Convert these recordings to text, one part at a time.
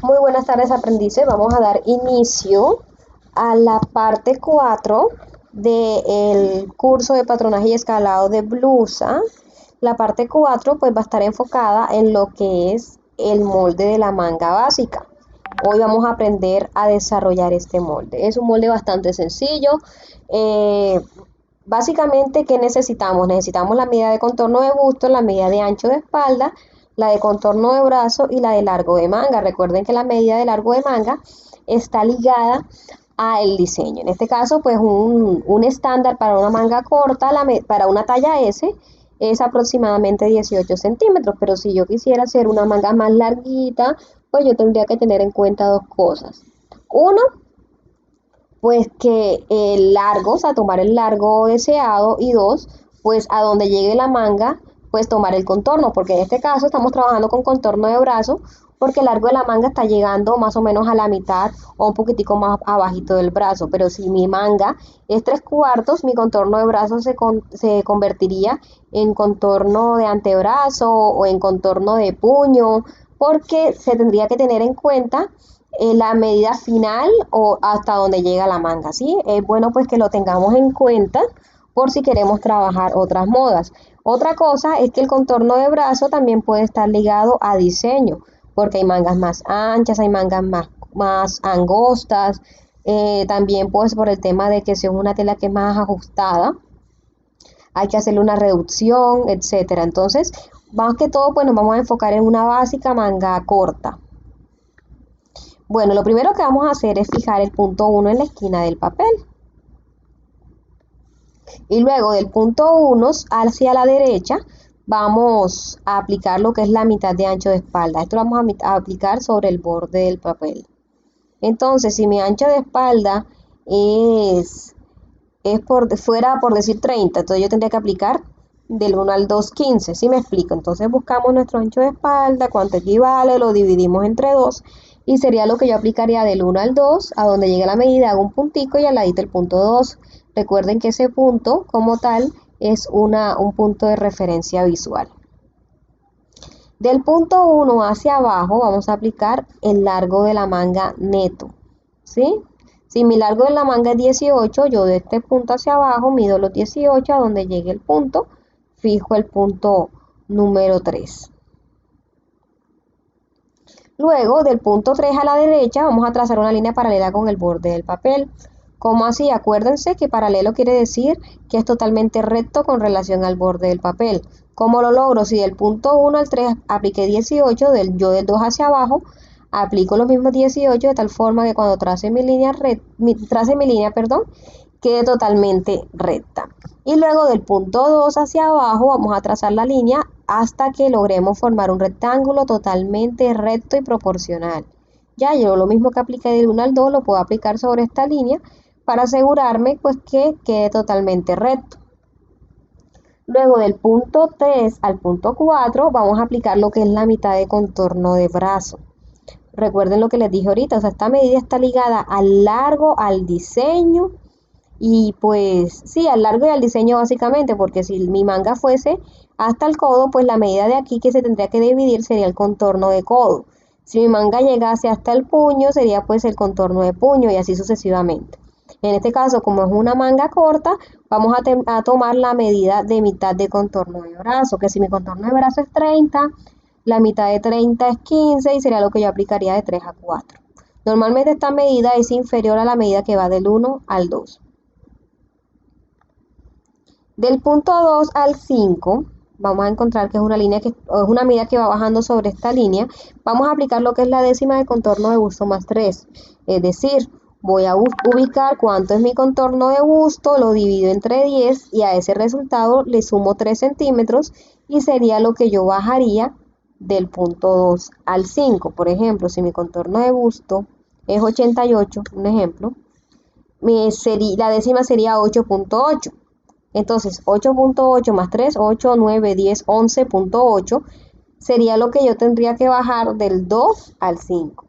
Muy buenas tardes, aprendices. Vamos a dar inicio a la parte 4 del curso de patronaje y escalado de blusa. La parte 4 pues va a estar enfocada en lo que es el molde de la manga básica. Hoy vamos a aprender a desarrollar este molde. Es un molde bastante sencillo. Eh, Básicamente, ¿qué necesitamos? Necesitamos la medida de contorno de busto, la medida de ancho de espalda, la de contorno de brazo y la de largo de manga. Recuerden que la medida de largo de manga está ligada al diseño. En este caso, pues un estándar para una manga corta, para una talla S, es aproximadamente 18 centímetros, pero si yo quisiera hacer una manga más larguita, pues yo tendría que tener en cuenta dos cosas. Uno, pues que el largo, o sea, tomar el largo deseado, y dos, pues a donde llegue la manga, pues tomar el contorno, porque en este caso estamos trabajando con contorno de brazo, porque el largo de la manga está llegando más o menos a la mitad o un poquitico más abajito del brazo, pero si mi manga es 3/4, mi contorno de brazo se convertiría en contorno de antebrazo o en contorno de puño, porque se tendría que tener en cuenta la medida final o hasta donde llega la manga, ¿sí? Es bueno pues que lo tengamos en cuenta por si queremos trabajar otras modas. Otra cosa es que el contorno de brazo también puede estar ligado a diseño, porque hay mangas más anchas, hay mangas más angostas, también pues por el tema de que si es una tela que es más ajustada, hay que hacerle una reducción, etcétera. Entonces, más que todo, pues nos vamos a enfocar en una básica manga corta. Bueno, lo primero que vamos a hacer es fijar el punto 1 en la esquina del papel. Y luego del punto 1 hacia la derecha vamos a aplicar lo que es la mitad de ancho de espalda. Esto lo vamos a aplicar sobre el borde del papel. Entonces, si mi ancho de espalda fuera por decir 30, entonces yo tendría que aplicar del 1 al 2, 15, ¿sí me explico? Entonces buscamos nuestro ancho de espalda, cuánto equivale, lo dividimos entre 2 y sería lo que yo aplicaría del 1 al 2, a donde llegue la medida hago un puntico y al ladito el punto 2. Recuerden que ese punto como tal es un punto de referencia visual. Del punto 1 hacia abajo vamos a aplicar el largo de la manga neto, ¿sí? Si mi largo de la manga es 18, yo de este punto hacia abajo mido los 18 a donde llegue el punto, fijo el punto número 3. Luego del punto 3 a la derecha vamos a trazar una línea paralela con el borde del papel. ¿Cómo así? Acuérdense que paralelo quiere decir que es totalmente recto con relación al borde del papel. ¿Cómo lo logro? Si del punto 1 al 3 apliqué 18, yo del 2 hacia abajo aplico los mismos 18 de tal forma que cuando trace mi línea, quede totalmente recta. Y luego del punto 2 hacia abajo vamos a trazar la línea hasta que logremos formar un rectángulo totalmente recto y proporcional. Ya yo lo mismo que apliqué del 1 al 2 lo puedo aplicar sobre esta línea para asegurarme pues que quede totalmente recto. Luego del punto 3 al punto 4 vamos a aplicar lo que es la mitad de contorno de brazo. Recuerden lo que les dije ahorita, o sea, esta medida está ligada al largo, al diseño y pues sí, al largo y al diseño básicamente, porque si mi manga fuese hasta el codo, pues la medida de aquí que se tendría que dividir sería el contorno de codo. Si mi manga llegase hasta el puño, sería pues el contorno de puño y así sucesivamente. En este caso, como es una manga corta, vamos a tomar la medida de mitad de contorno de brazo, que si mi contorno de brazo es 30, la mitad de 30 es 15 y sería lo que yo aplicaría de 3 a 4. Normalmente esta medida es inferior a la medida que va del 1 al 2. Del punto 2 al 5 vamos a encontrar que es una medida que va bajando sobre esta línea. Vamos a aplicar lo que es la décima de contorno de busto más 3. Es decir, voy a ubicar cuánto es mi contorno de busto, lo divido entre 10 y a ese resultado le sumo 3 centímetros y sería lo que yo bajaría del punto 2 al 5. Por ejemplo, si mi contorno de busto es 88, un ejemplo, la décima sería 8.8. Entonces, 8.8 más 3, 8, 9, 10, 11.8 sería lo que yo tendría que bajar del 2 al 5.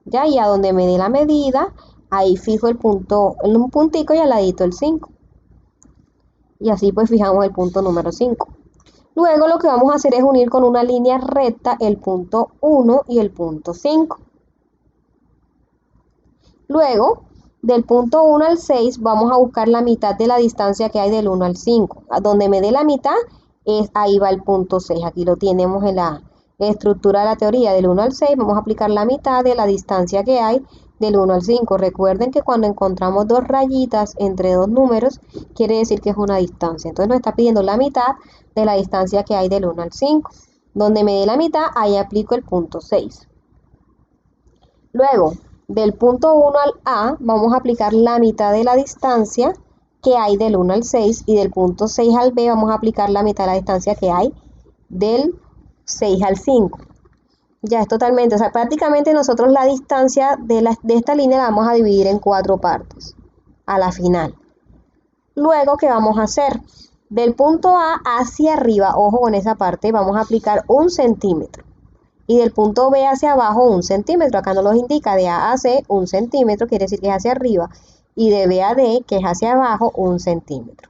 Ya, y a donde me dé la medida, ahí fijo el punto, en un puntico y al ladito el 5. Y así pues fijamos el punto número 5. Luego lo que vamos a hacer es unir con una línea recta el punto 1 y el punto 5. Luego, del punto 1 al 6 vamos a buscar la mitad de la distancia que hay del 1 al 5. A donde me dé la mitad, ahí va el punto 6. Aquí lo tenemos en la estructura de la teoría. Del 1 al 6 vamos a aplicar la mitad de la distancia que hay del 1 al 5. Recuerden que cuando encontramos dos rayitas entre dos números, quiere decir que es una distancia. Entonces nos está pidiendo la mitad de la distancia que hay del 1 al 5. Donde me dé la mitad, ahí aplico el punto 6. Luego, del punto 1 al A, vamos a aplicar la mitad de la distancia que hay del 1 al 6 y del punto 6 al B vamos a aplicar la mitad de la distancia que hay del 6 al 5. Ya es totalmente, o sea, prácticamente nosotros la distancia de esta línea la vamos a dividir en 4 partes a la final. Luego, ¿qué vamos a hacer? Del punto A hacia arriba, ojo con esa parte, vamos a aplicar 1 centímetro. Y del punto B hacia abajo 1 centímetro. Acá nos los indica de A a C 1 centímetro, quiere decir que es hacia arriba. Y de B a D, que es hacia abajo, 1 centímetro.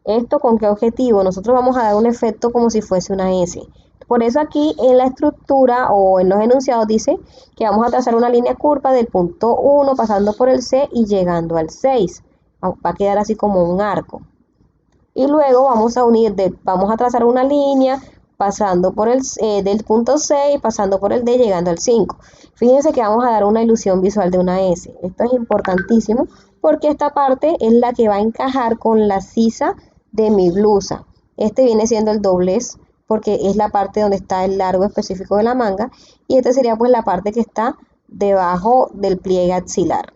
¿Esto con qué objetivo? Nosotros vamos a dar un efecto como si fuese una S. Por eso aquí en la estructura o en los enunciados dice que vamos a trazar una línea curva del punto 1 pasando por el C y llegando al 6. Va a quedar así como un arco. Y luego vamos a trazar una línea pasando por del punto 6, pasando por el D, llegando al 5. Fíjense que vamos a dar una ilusión visual de una S. Esto es importantísimo porque esta parte es la que va a encajar con la sisa de mi blusa. Este viene siendo el doblez porque es la parte donde está el largo específico de la manga y este sería pues la parte que está debajo del pliegue axilar.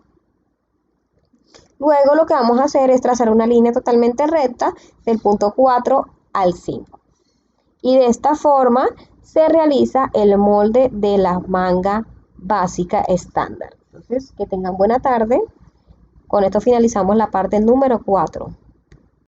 Luego lo que vamos a hacer es trazar una línea totalmente recta del punto 4 al 5. Y de esta forma se realiza el molde de la manga básica estándar. Entonces, que tengan buena tarde. Con esto finalizamos la parte número 4.